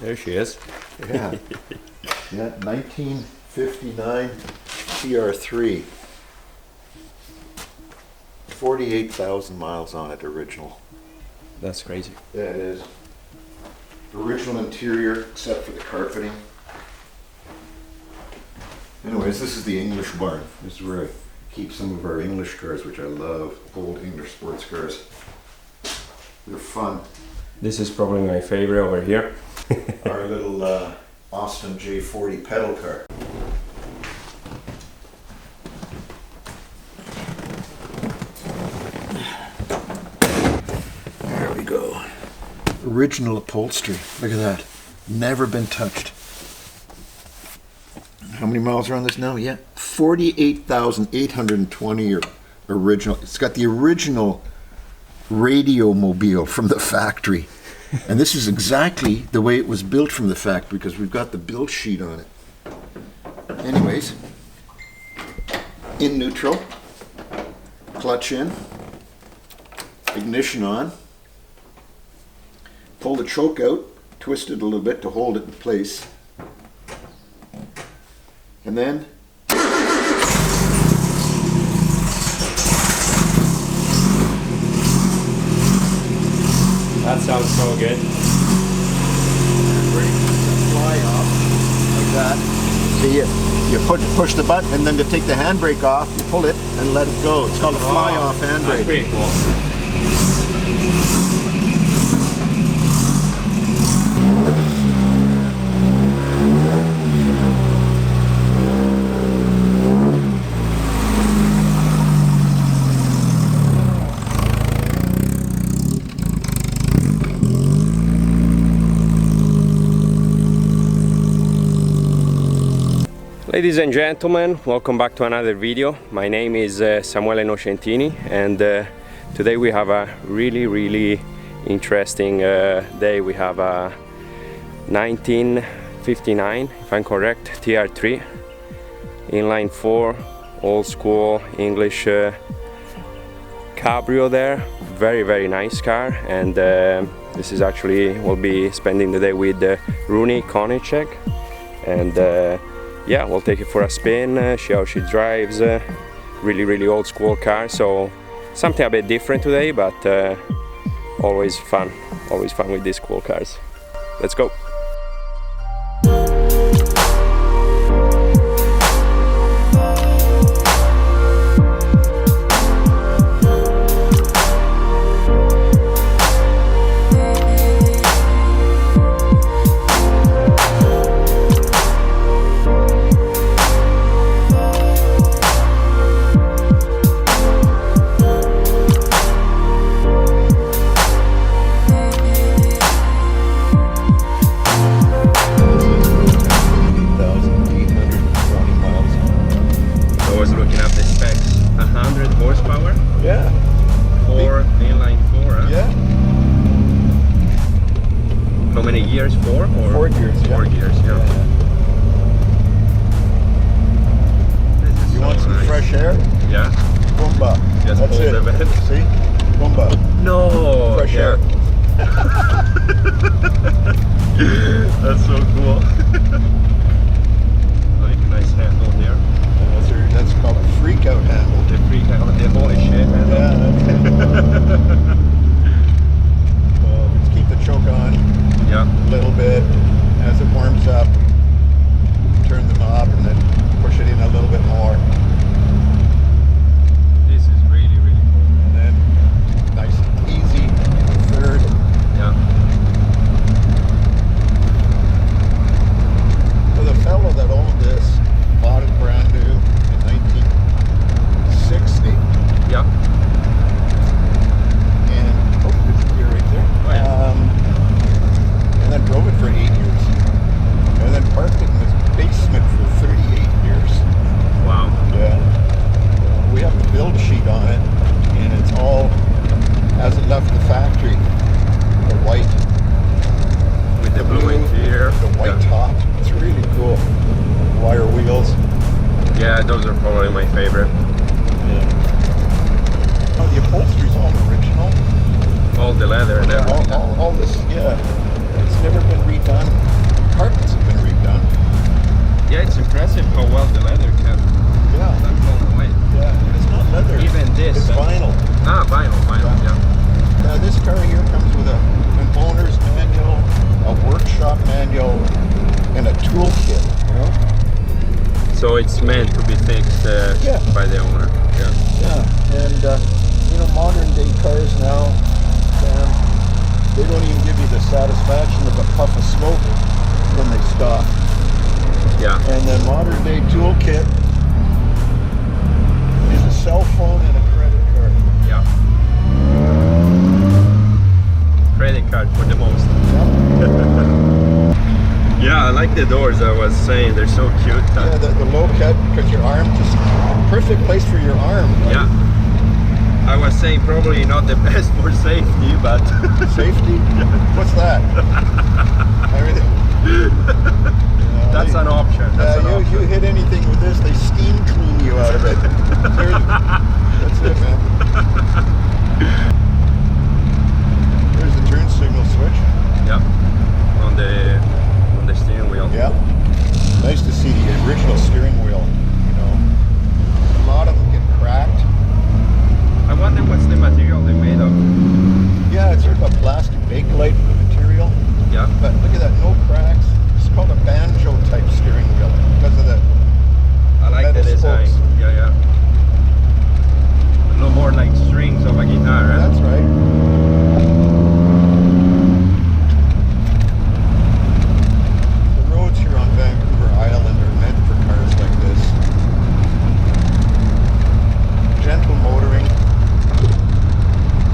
There she is. Yeah. Yeah, 1959 TR3. 48,000 miles on it, original. That's crazy. Yeah, it is. Original interior, except for the carpeting. Anyways, this is the English barn. This is where I keep some of our English cars, which I love. Old English sports cars. They're fun. This is probably my favorite over here. Our little Austin J40 pedal car. There we go. Original upholstery. Look at that. Never been touched. How many miles are on this now? Yeah, 48,820 original. It's got the original radio mobile from the factory. And this is exactly the way it was built from the factory because we've got the build sheet on it. Anyways, in neutral, clutch in, ignition on, pull the choke out, twist it a little bit to hold it in place. And then That sounds so good. fly off like that. See, you push the button, and then to take the handbrake off, you pull it and let it go. It's called a fly-off That's handbrake. pretty cool. Ladies and gentlemen, welcome back to another video. My name is Samuele Nocentini, and today we have a really interesting day. We have a 1959, if I'm correct, TR3 inline 4 old school English cabrio there. Very nice car, and this is actually, we'll be spending the day with Rudy, Koniczek, and yeah, we'll take it for a spin, see how she drives. Really old school car, so something a bit different today, but always fun with these cool cars. Let's go. Horsepower? Yeah. 4 inline 4, huh? Yeah. How many years? 4 or 4 years. 4 years, yeah. This is You so want some nice. fresh air? Yeah. Boomba. Just That's pull it. the bed. See? Boomba. No. Fresh yeah. air. That's so cool. Like nice handle here. That's called a freak out handle. The freak out, the holy shit handle. Yeah, that's it. Just keep the choke on Yeah. a little bit. As it warms up, turn the knob and then push it in a little bit more. This is really cool. And then nice and easy. Third. Yeah. So the fellow that owned this bought it brand new in 1960. Yeah. And oh, there's a gear right there. Oh, yeah. And then drove it for 8 years, and then parked it in his basement for 38 years. Wow. Yeah. We have the build sheet on it, and it's all as it left the factory. The white With the blue interior. the white top. It's really cool. Wire wheels. Yeah, those are probably my favorite. Yeah. Oh, the upholstery's all original. All the leather and everything. All this, yeah. It's never been redone. Carpets have been redone. Yeah, it's impressive how well the leather kept Yeah. that blown away. Yeah. It's not leather. Even this. It's vinyl. Ah, vinyl, yeah. Now this car here comes with an owner's manual, a workshop manual, and a toolkit. You know. So it's meant to be fixed Yeah. by the owner. Yeah. Yeah. And you know, modern day cars now, they don't even give you the satisfaction of a puff of smoke when they stop. Yeah. And the modern day toolkit is a cell phone and a credit card. Yeah. Credit card for the most. Yeah, I like the doors. I was saying they're so cute. Yeah, the low cut, because your arm just perfect place for your arm. Right? Yeah. I was saying probably not the best for safety, but Safety? What's that? Everything. that's an option. That's an option. You hit anything with this, they steam clean you out of it. That's it, man. There's the turn signal switch. Yeah. On the steering wheel. Yeah. Nice to see the original steering wheel. You know, a lot of them get cracked. I wonder what's the material they're made of. Yeah, it's sort of a plastic bakelite material. Yeah. But look at that, no cracks. It's called a banjo type steering wheel because of the I like the metal design. spokes. Yeah. No more like strings of a guitar. Right? That's right. The roads here on Vancouver Island are meant for cars like this. Gentle motoring.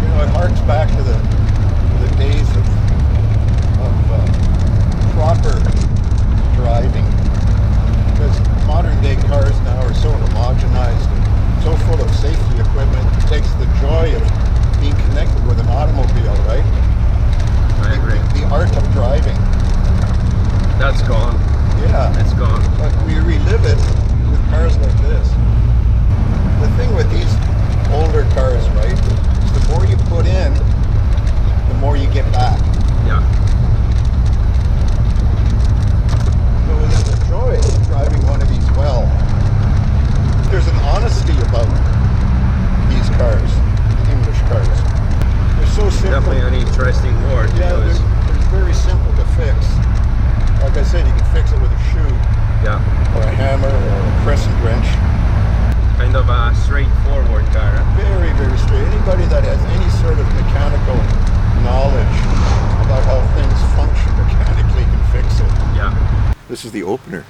You know, it harks back to the days of proper driving. Because modern day cars now are so homogenized and so full of safety equipment, it takes the joy of being connected with an automobile, right? I agree. The art of driving. That's gone. Yeah. It's gone. But we relive it with cars like this. The thing with these older cars, right, is the more you put in, the more you get back. Yeah. So there's a joy in driving one of these well. There's an honesty about these cars, English cars. They're so simple. Definitely an interesting word. Yeah, they're very simple to fix. Like I said, you can fix it with a shoe, Yeah. or a hammer, or a crescent wrench. Kind of a straightforward car. Huh? Very, very straight. Anybody that has any sort of mechanical knowledge about how things function mechanically can fix it. Yeah. This is the opener.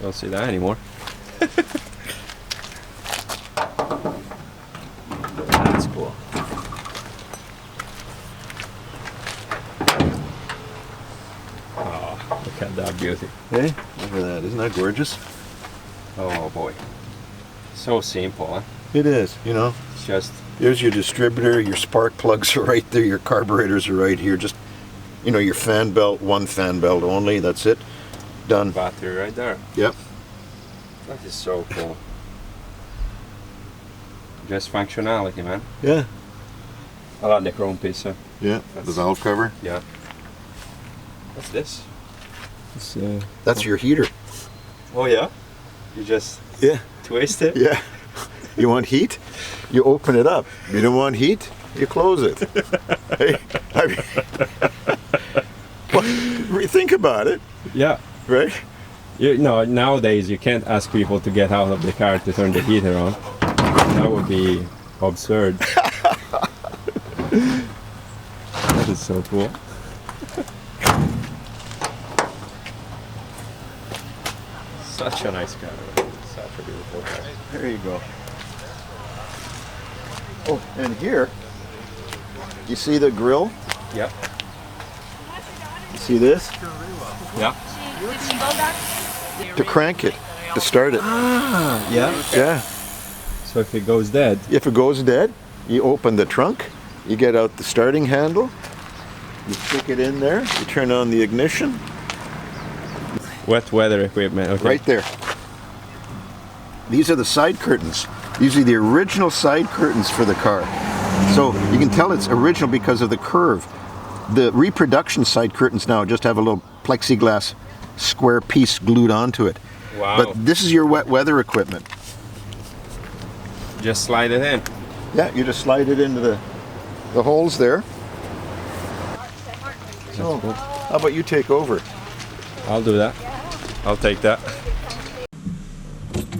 Don't see that anymore. That's cool. Oh, look at that beauty. Hey, look at that. Isn't that gorgeous? Oh boy. So simple, huh? It is, you know. It's just, There's your distributor, your spark plugs are right there, your carburetors are right here. Just, you know, your fan belt, one fan belt only, that's it. Done. battery right there. Yep. That is so cool. Just functionality, man. Yeah. I like the chrome piece. Huh? Yeah, the That's- valve cover. Yeah. What's this? It's, That's your heater. oh yeah? You just Yeah. twist it? Yeah. You want heat? You open it up. You don't want heat? You close it. Hey, I mean, think about it, Yeah. right? You know, nowadays you can't ask people to get out of the car to turn the heater on. That would be absurd. That is so cool. Such a nice car. Such a beautiful car. There you go. Oh, and here, you see the grill? Yep. You see this? Yeah. To crank it, to start it. Ah, yeah. Yeah. So if it goes dead, If it goes dead, you open the trunk, you get out the starting handle, you stick it in there, you turn on the ignition, wet weather equipment. Okay. right there. These are the side curtains. These are the original side curtains for the car. So you can tell it's original because of the curve. The reproduction side curtains now just have a little plexiglass square piece glued onto it. Wow. But this is your wet weather equipment. Just slide it in. Yeah, you just slide it into the holes there. So, how about you take over? I'll do that. I'll take that.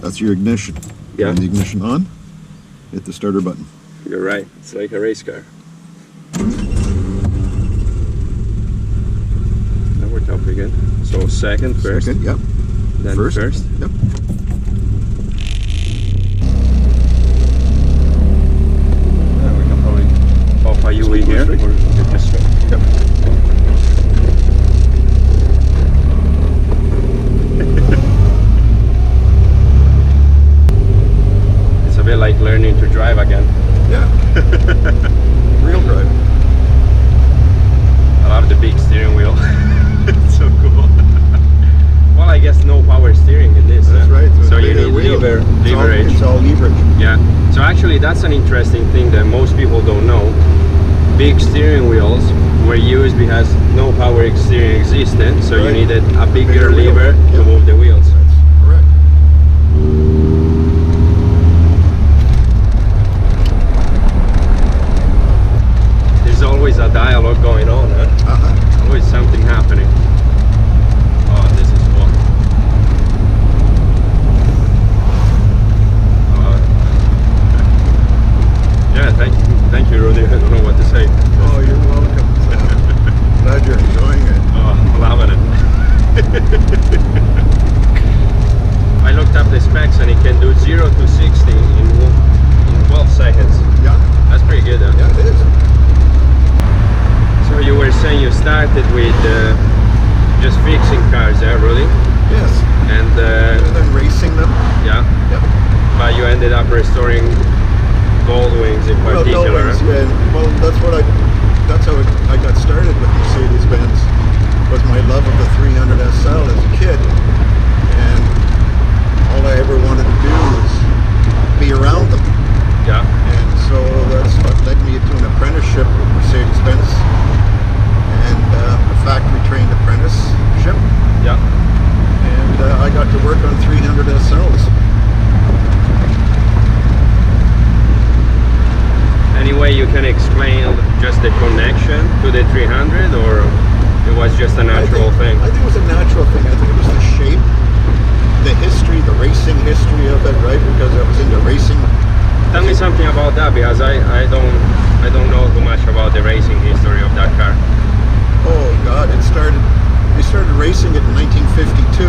That's your ignition. Yeah. Turn the ignition on. Hit the starter button. You're right. It's like a race car. Now we're top again. So second first. Second, yep. Then first. Yep. We can probably pop a UE here. Or just Yep. It's a bit like learning to drive again. Yeah. Real drive. I love the big steering wheel. It's so cool. Well, I guess no power steering in this. That's right. So you need leverage. It's all leverage. Yeah. So actually, that's an interesting thing that most people don't know. Big steering wheels were used because no power steering existed, so you needed a bigger lever to move the wheels. That's correct. There's always a dialogue going on, huh? Uh-huh. Always something happening. Oh, this is cool. Yeah, thank you, Rudy. I don't know what to say. Oh, you're welcome. Glad you're enjoying it. Oh, I'm loving it. I looked up the specs and it can do 0 to 60 in 12 seconds. Yeah. That's pretty good, huh? Yeah, it is. So you were saying you started with just fixing cars, Rudy? Yes. And then racing them. yeah, Yep. but you ended up restoring gold wings in particular. Well, well, that's how I got started with Mercedes-Benz, was my love of the 300 SL as a kid. And all I ever wanted to do was be around them. Yeah. And so that's what led me to an apprenticeship with Mercedes-Benz and a factory-trained apprenticeship. Yeah. And I got to work on 300 SLs. Any way you can explain just the connection to the 300, or it was just a natural thing? I think it was a natural thing. I think it was the shape, the history, the racing history of it, right? Because I was into racing. Tell me something about that, because I don't know too much about the racing history of that car. Oh God, they started racing it in 1952.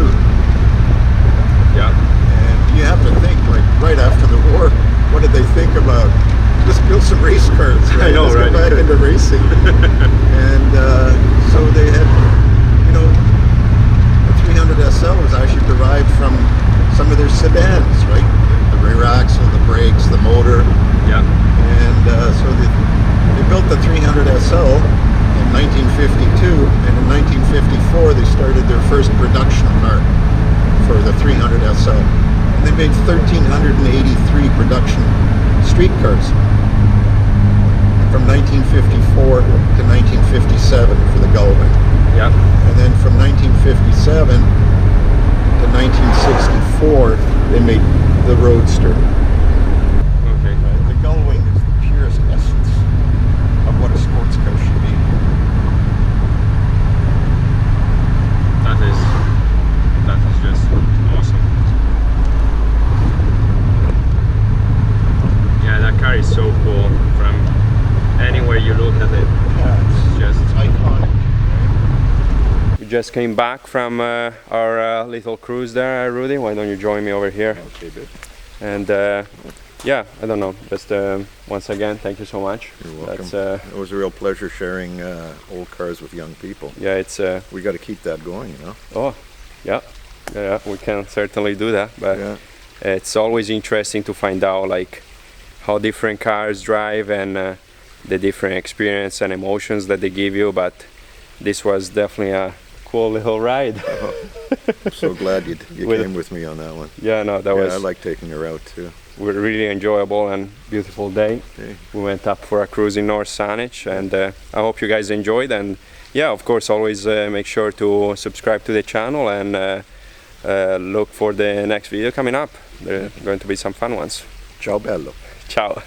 Yeah. And you have to think, like, right after the war, what did they think about? Let's build some race cars, right? I know, Let's right? get back into racing. And so they had, the 300 SL was actually derived from some of their sedans, right? The rear axle, the brakes, the motor. Yeah. And so they built the 300 SL in 1952, and in 1954 they started their first production car for the 300 SL. And they made 1,383 production street cars from 1954 to 1957 for the Gullwing. Yeah. And then from 1957 to 1964 they made the Roadster. Okay. The Gullwing is the purest essence of what a sports car should be. That is just awesome. Yeah, that car is so cool from anywhere you look at it. Yeah, it's iconic. We just came back from our little cruise there, Rudy. Why don't you join me over here? Okay, good. And yeah, I don't know. Just once again, thank you so much. You're welcome. That's, it was a real pleasure sharing old cars with young people. yeah, it's We got to keep that going, oh, yeah, we can certainly do that. But Yeah. it's always interesting to find out like how different cars drive and the different experience and emotions that they give you. But this was definitely a cool little ride. I'm so glad you came with me on that one. Yeah, no, that Yeah, was I like taking her out too. really enjoyable and beautiful day. Okay. We went up for a cruise in North Saanich, and I hope you guys enjoyed. And yeah, of course, always make sure to subscribe to the channel and look for the next video coming up. There are going to be some fun ones. Ciao bello. Ciao.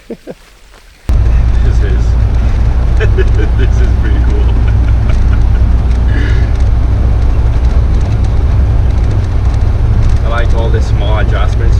This is pretty cool. I like all the small adjustments